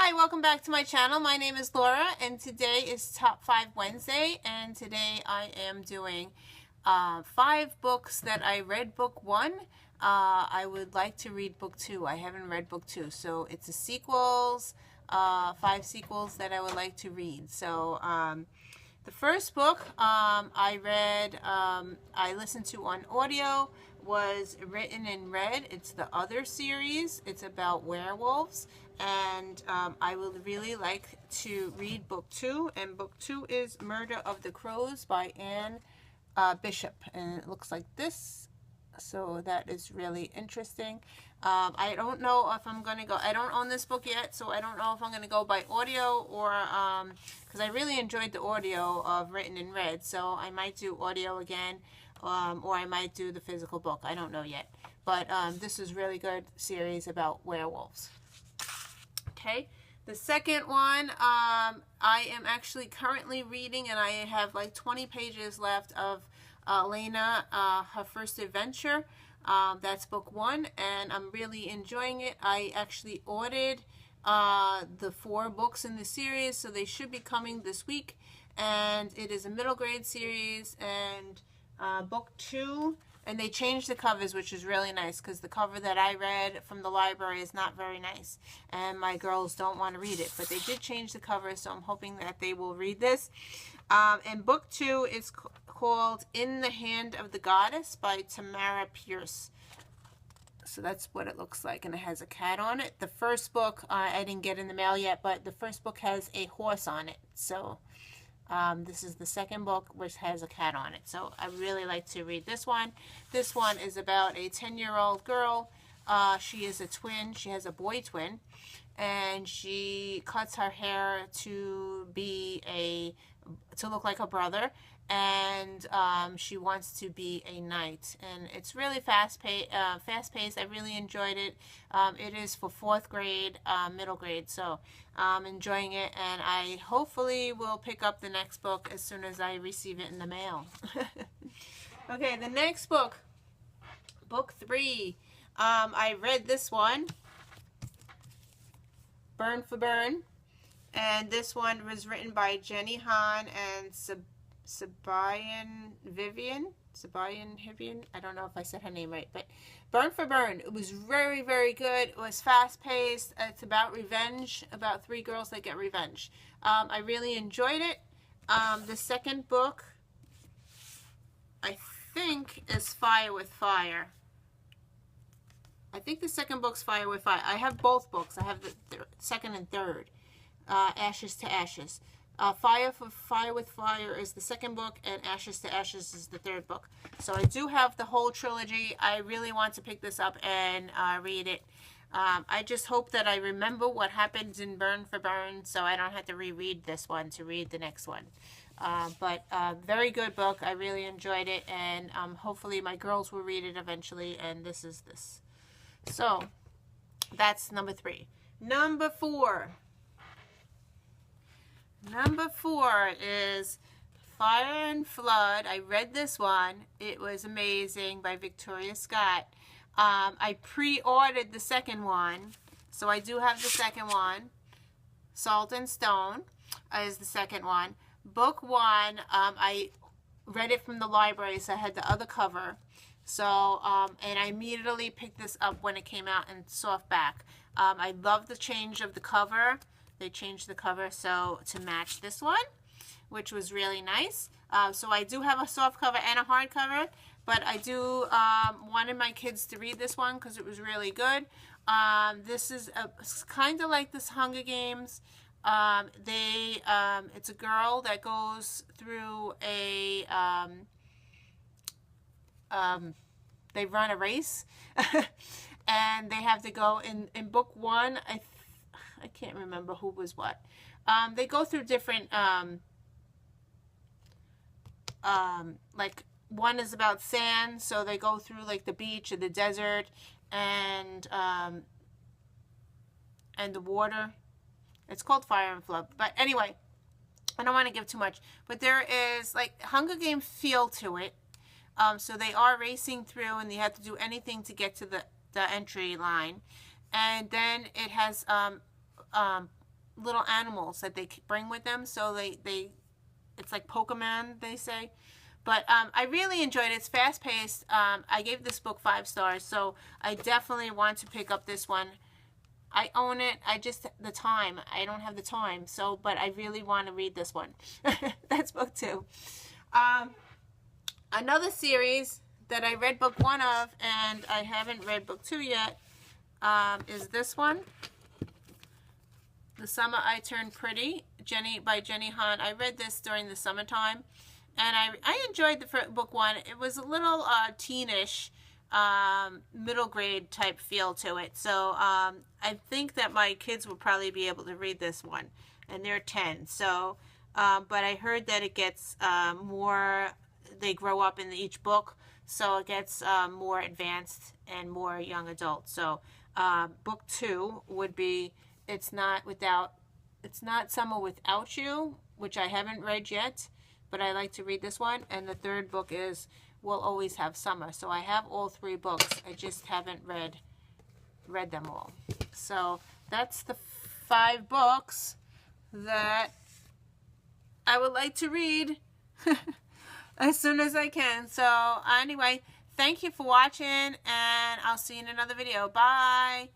Hi, welcome back to my channel. My name is Laura and today is Top 5 Wednesday, and today I am doing 5 books that I read book 1. I would like to read book 2. I haven't read book 2, so it's a sequels, 5 sequels that I would like to read. So the first book I listened to on audio was Written in Red. It's the Other series. It's about werewolves, and I would really like to read book 2, and book 2 is Murder of the Crows by Anne Bishop, and it looks like this. So that is really interesting. I don't know if I'm going to go, I don't own this book yet, so I don't know if I'm going to go by audio or, because I really enjoyed the audio of Written in Red, so I might do audio again, or I might do the physical book. I don't know yet. But this is really good series about werewolves. Okay. The second one, I am actually currently reading, and I have like 20 pages left of Elena, her first adventure. That's book 1, and I'm really enjoying it. I actually ordered the 4 books in the series, so they should be coming this week. And it is a middle grade series, and book 2, and they changed the covers, which is really nice, because the cover that I read from the library is not very nice, and my girls don't want to read it, but they did change the cover, so I'm hoping that they will read this. And book 2 is called In the Hand of the Goddess by Tamara Pierce. So that's what it looks like, and it has a cat on it. The first book I didn't get in the mail yet, but the first book has a horse on it. So this is the second book, which has a cat on it. So I really like to read this one. This one is about a 10-year-old girl. She is a twin. She has a boy twin, and she cuts her hair to look like a brother, and she wants to be a knight, and it's really fast-paced. I really enjoyed it. It is for 4th grade, middle grade, so I'm enjoying it, and I hopefully will pick up the next book as soon as I receive it in the mail. Okay, the next book, book 3. I read this one, Burn for Burn. And this one was written by Jenny Han and Sabayan Hivian. I don't know if I said her name right, but Burn for Burn. It was very, very good. It was fast-paced. It's about revenge, about 3 girls that get revenge. I really enjoyed it. The second book, I think, is Fire with Fire. I think the second book's Fire with Fire. I have both books. I have the second and third. Ashes to Ashes. Fire with Fire is the second book, and Ashes to Ashes is the third book. So I do have the whole trilogy. I really want to pick this up and read it. I just hope that I remember what happens in Burn for Burn, so I don't have to reread this one to read the next one. But very good book. I really enjoyed it, and hopefully my girls will read it eventually, and this is this. So that's number 3. Number 4. Number 4 is Fire and Flood. I read this one. It was amazing, by Victoria Scott. I pre-ordered the second one, so I do have the second one. Salt and Stone is the second one. Book 1, I read it from the library, so I had the other cover. So, and I immediately picked this up when it came out in softback. I love the change of the cover. They changed the cover so to match this one, which was really nice. So I do have a soft cover and a hard cover, but I do wanted my kids to read this one because it was really good. This is kind of like this Hunger Games. It's a girl that goes through a they run a race, and they have to go in book 1. I can't remember who was what. They go through different, like one is about sand, so they go through like the beach or the desert, and the water. It's called Fire and Flood. But anyway, I don't want to give too much. But there is like Hunger Games feel to it. So they are racing through, and they have to do anything to get to the entry line. And then it has little animals that they bring with them. So it's like Pokemon, they say. But I really enjoyed it. It's fast-paced. I gave this book 5 stars, so I definitely want to pick up this one. I own it. I don't have the time. So, but I really want to read this one. That's book 2. Another series that I read book 1 of, and I haven't read book 2 yet, is this one. The Summer I Turned Pretty, by Jenny Han. I read this during the summertime, and I enjoyed the book 1. It was a little teenish, middle grade type feel to it. So I think that my kids will probably be able to read this one, and they're 10. So, but I heard that it gets more, they grow up in each book, so it gets more advanced and more young adult. So book 2 would be It's Not Summer Without You, which I haven't read yet, but I like to read this one. And the third book is We'll Always Have Summer. So I have all 3 books. I just haven't read them all. So that's the 5 books that I would like to read as soon as I can. So anyway, thank you for watching, and I'll see you in another video. Bye.